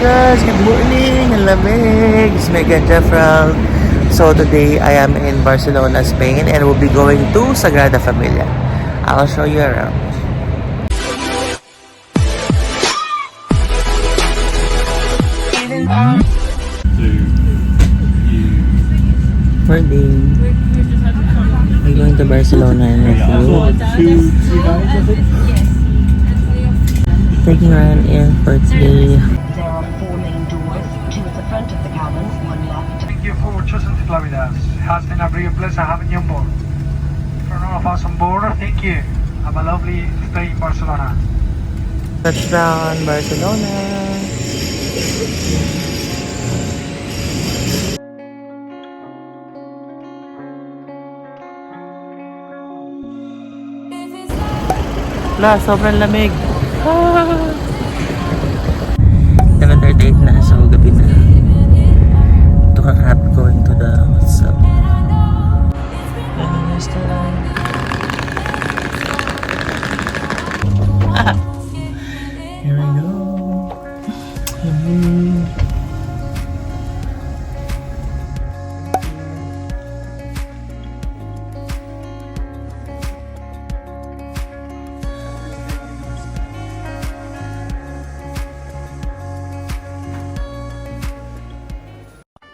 Guys, good morning! Ang lamig! It's Mega Jeffrey. So today I am in Barcelona, Spain and we'll be going to Sagrada Familia. I'll show you around. Morning! We're going to Barcelona and taking around airport today. There are 4 main doors, 2 at the front of the cabin, 1 left. Thank you for choosing to fly with us. It has been a real pleasure having you on board. For all of us on board, thank you. Have a lovely stay in Barcelona. Touchdown, Barcelona! Wala, sobrang lamig. 7:38 na, so gabi na. Ito ka cat going to the what's up. Restaurant. Here we go.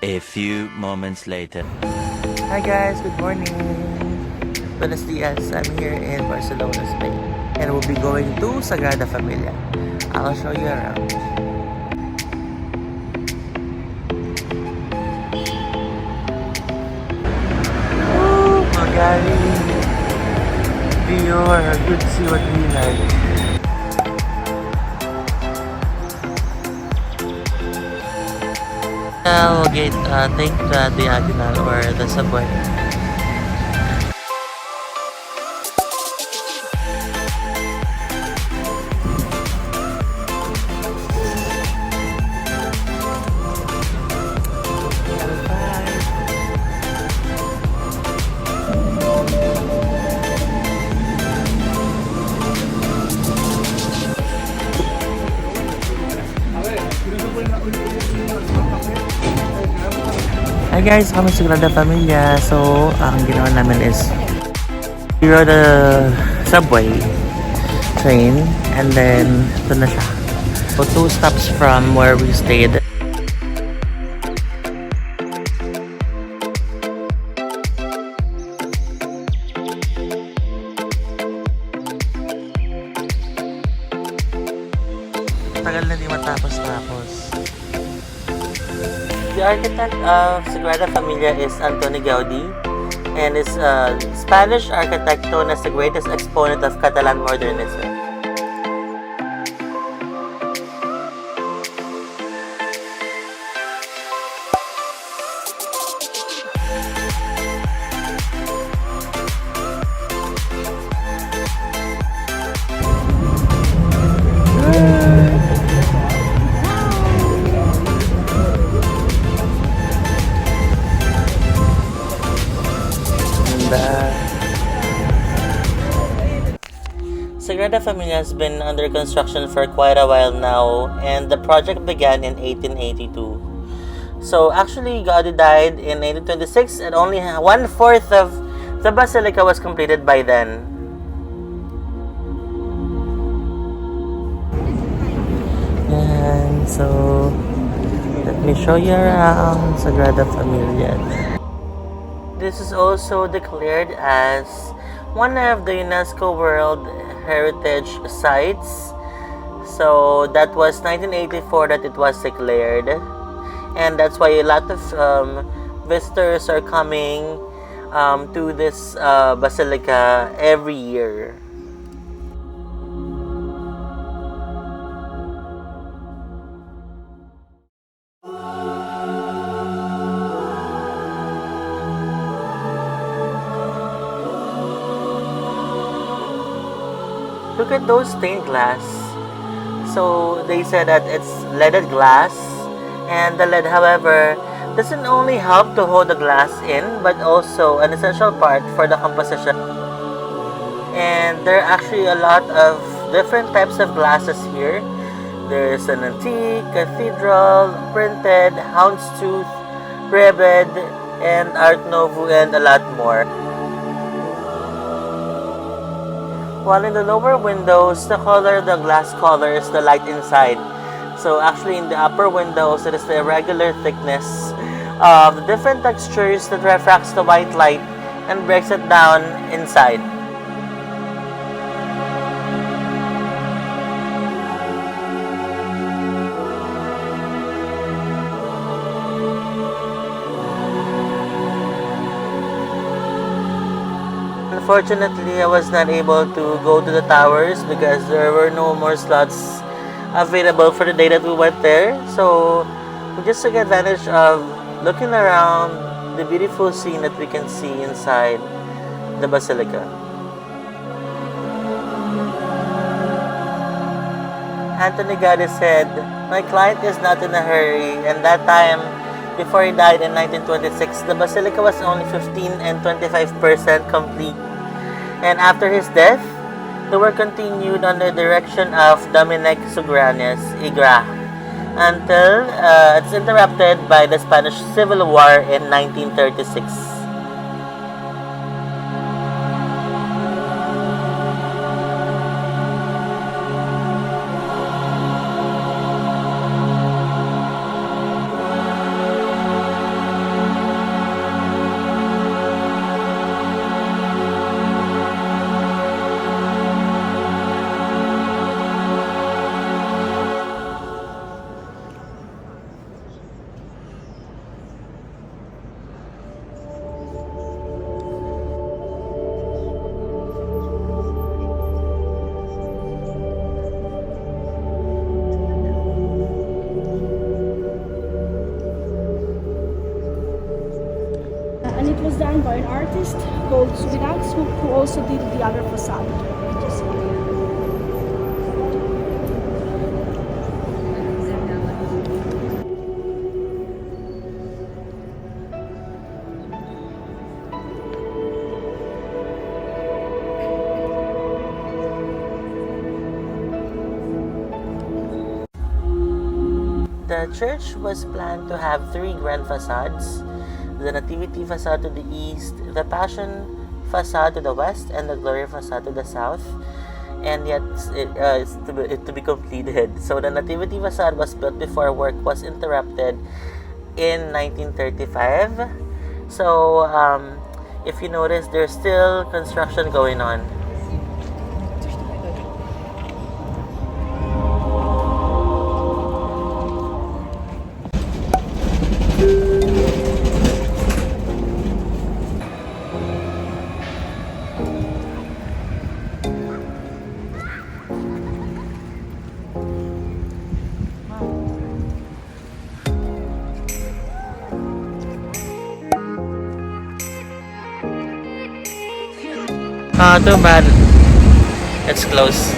A few moments later. Hi guys, good morning. Buenos dias. I'm here in Barcelona, Spain, and we'll be going to Sagrada Familia. I'll show you around. Oh, Magari. You're good to see what we like. We'll take the diagonal or the subway. Hi guys, kami sa Sagrada Familia. So, ang ginawa namin is we rode the subway train and then ito na siya. So, 2 stops from where we stayed. Tagal na di matapos-tapos. The architect of Sagrada Familia is Antoni Gaudi, and is a Spanish architect known as the greatest exponent of Catalan modernism. Sagrada Familia has been under construction for quite a while now, and the project began in 1882. So actually, Gaudi died in 1826, and only 1/4 of the basilica was completed by then. And so, let me show you around Sagrada Familia. This is also declared as one of the UNESCO World Heritage Sites. So that was 1984 that it was declared, and that's why a lot of visitors are coming to this basilica every year. Look at those stained glass. So they said that it's leaded glass, and the lead, however, doesn't only help to hold the glass in, but also an essential part for the composition. And there are actually a lot of different types of glasses here. There's an antique, cathedral, printed, houndstooth, ribbed, and Art Nouveau, and a lot more. While in the lower windows, the glass color is the light inside. So actually in the upper windows, it is the irregular thickness of the different textures that refracts the white light and breaks it down inside. Unfortunately, I was not able to go to the towers because there were no more slots available for the day that we went there. So we just took advantage of looking around the beautiful scene that we can see inside the basilica. Anthony Gaddis said, "My client is not in a hurry," and that time, before he died in 1926, the basilica was only 15 and 25% complete. And after his death, the work continued under the direction of Dominic Sugranes Igra until it's interrupted by the Spanish Civil War in 1936. And it was done by an artist called Subirats who also did the other facade. Just The church was planned to have three grand facades: the Nativity facade to the east, the Passion facade to the west, and the Glory facade to the south. And yet, it's to be completed. So the Nativity facade was built before work was interrupted in 1935. So if you notice, there's still construction going on. Too bad. It's close.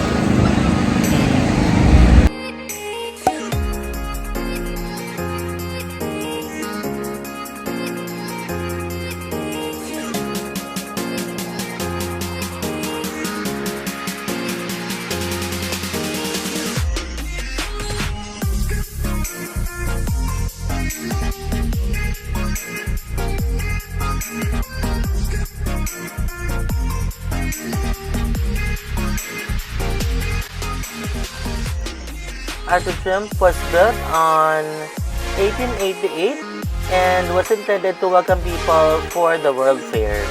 Arc de Triomphe was built on 1888 and was intended to welcome people for the World Fair.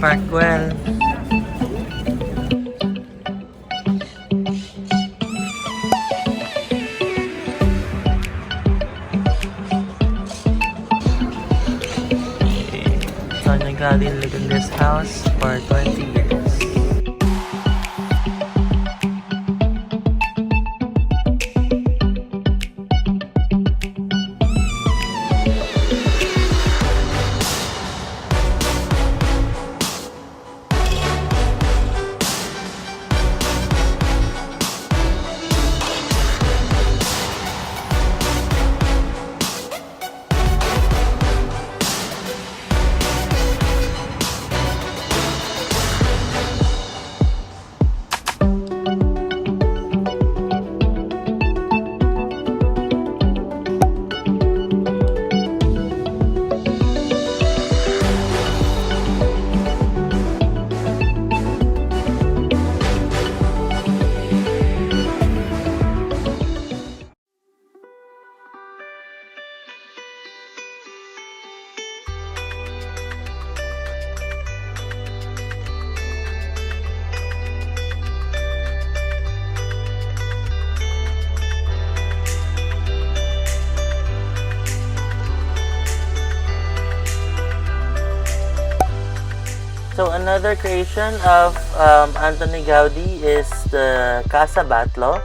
Park well. Sonia Gali lived in this house for 20 years. So another creation of Anthony Gaudi is the Casa Batlló.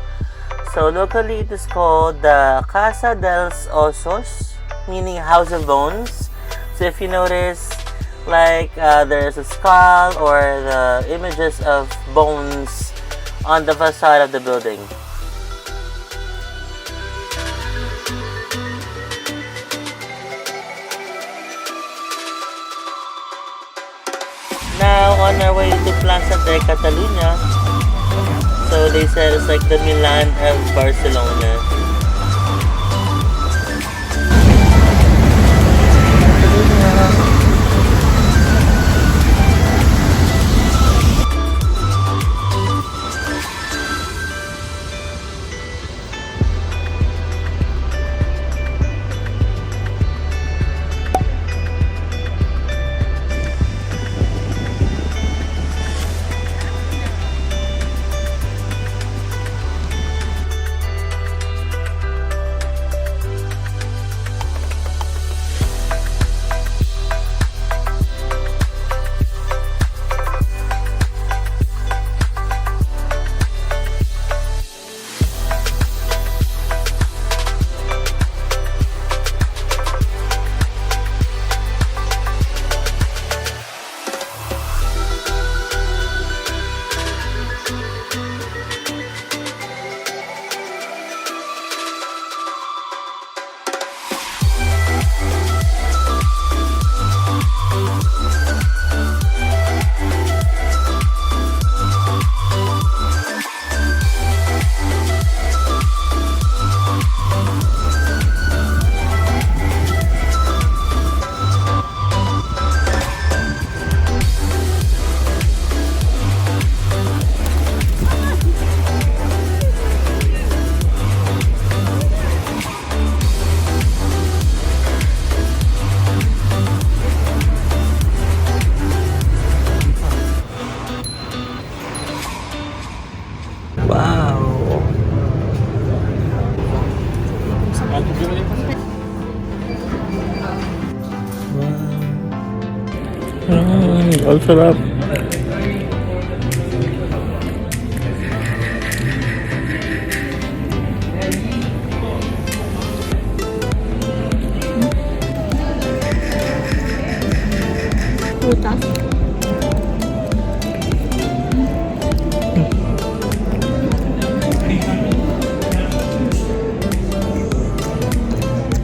So locally it is called the Casa dels Ossos, meaning House of Bones. So if you notice, like there's a skull or the images of bones on the facade of the building. Now on our way to Plaza de Catalunya. So they said it's like the Milan of Barcelona. Ang sarap. Putas.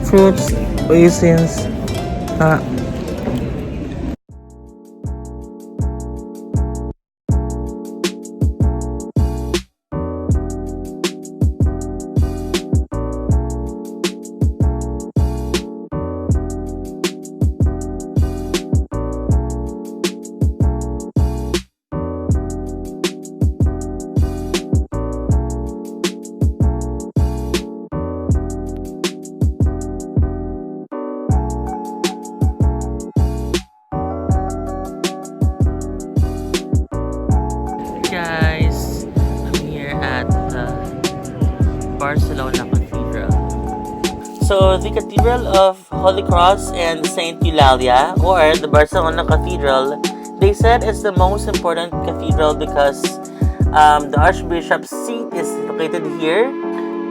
Fruits, raisins, So the Cathedral of Holy Cross and Saint Eulalia, or the Barcelona Cathedral, they said is the most important cathedral because the Archbishop's seat is located here.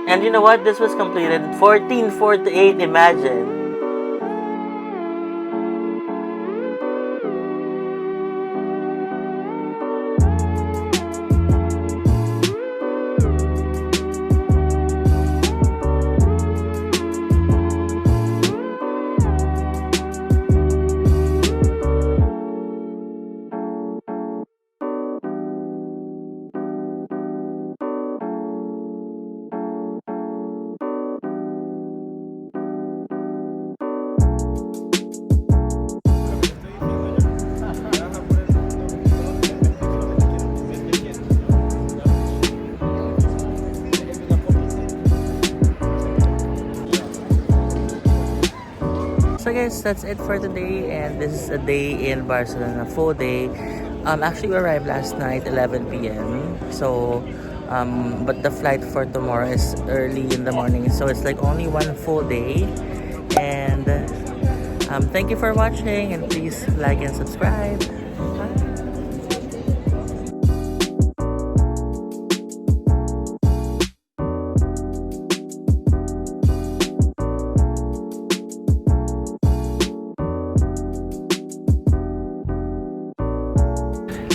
And you know what? This was completed 1448, imagine. So guys, that's it for today, and this is a day in Barcelona, full day. Actually we arrived last night 11 p.m. So but the flight for tomorrow is early in the morning, so it's like only one full day. And thank you for watching, and please like and subscribe. Bye.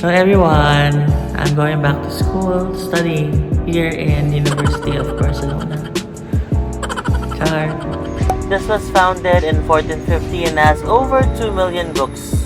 Hello everyone, I'm going back to school studying here in University of Barcelona. Char. This was founded in 1450 and has over 2 million books.